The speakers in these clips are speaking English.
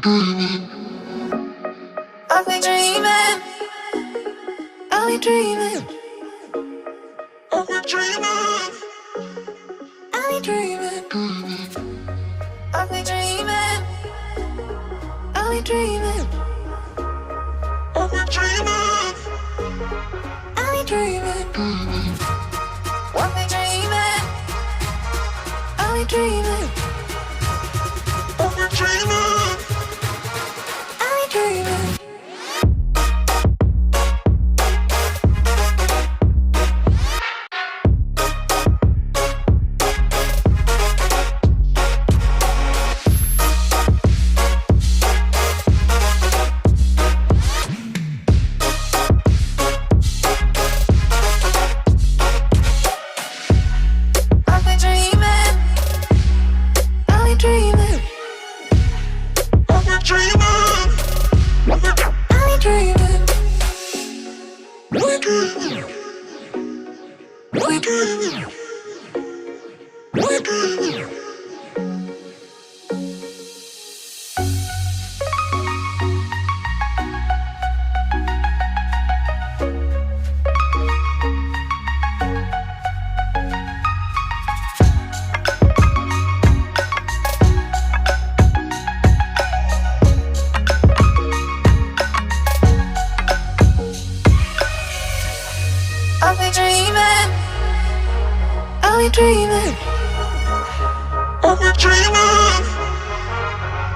I've been dreaming, I've been dreaming, I've been dreaming, I've been dreaming, I've been dreaming, I've been dreaming, I've been dreaming, I've been dreaming, I've been dreaming, I've been dreaming, I've been dreaming, I've been dreaming. I've been dreaming, I've been dreaming, I've been dreaming,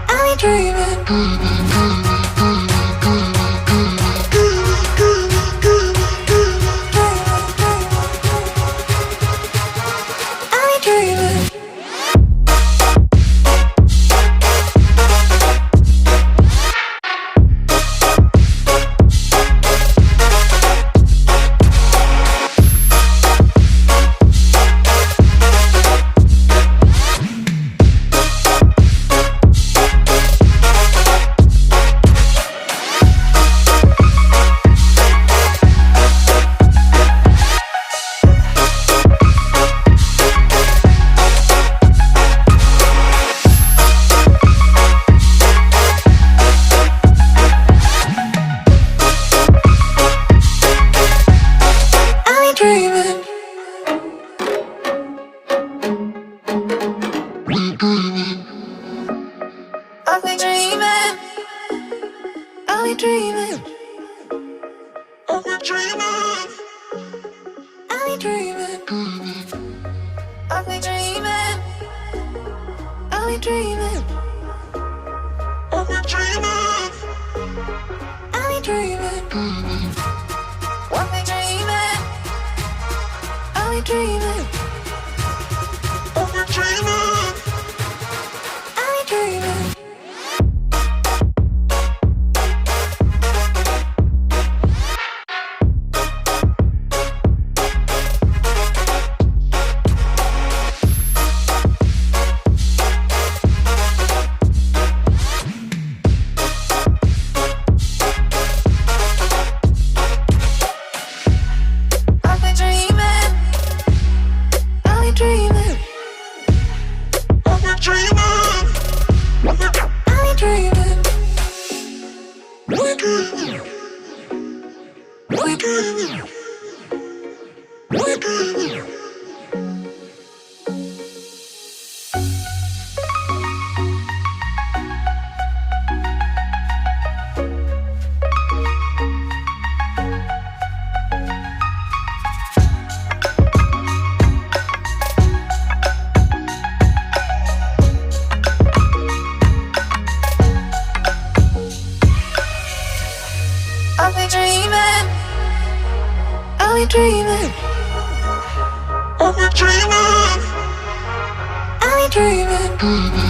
I've been dreaming. I've been dreaming, I've been dreaming, I've been dreaming, I've been dreaming, I've been dreaming, I've been dreaming, I've been dreaming, I've been dreaming, I've been dreaming, I've been dreaming, I've been dreaming, I've been dreaming. I've been dreaming, I've been dreaming, I've been dreaming, I've been dreaming.